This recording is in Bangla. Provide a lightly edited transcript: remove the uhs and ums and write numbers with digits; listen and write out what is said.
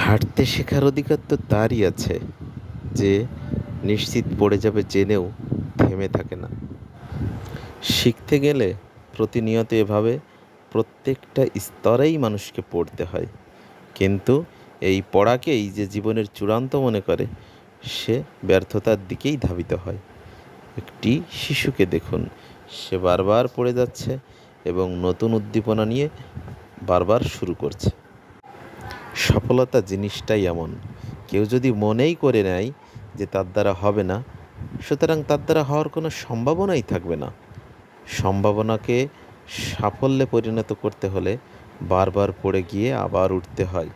হাঁটতে শেখার অধিকার তো তারই আছে যে নিশ্চিত পড়ে যাবে জেনেও থেমে থাকে না। শিখতে গেলে প্রতিনিয়ত এভাবে প্রত্যেকটা স্তরেই মানুষকে পড়তে হয়। কিন্তু এই পড়াকেই যে জীবনের চূড়ান্ত মনে করে সে ব্যর্থতার দিকেই ধাবিত হয়। একটি শিশুকে দেখুন, সে বারবার পড়ে যাচ্ছে এবং নতুন উদ্দীপনা নিয়ে বারবার শুরু করছে। সফলতা জিনিসটাই এমন, কেউ যদি মনেই করে নেয় যে তার দ্বারা হবে না, সুতরাং তার দ্বারা হওয়ার কোনো সম্ভাবনাই থাকবে না। সম্ভাবনাকে সাফল্যে পরিণত করতে হলে বারবার পড়ে গিয়ে আবার উঠতে হয়।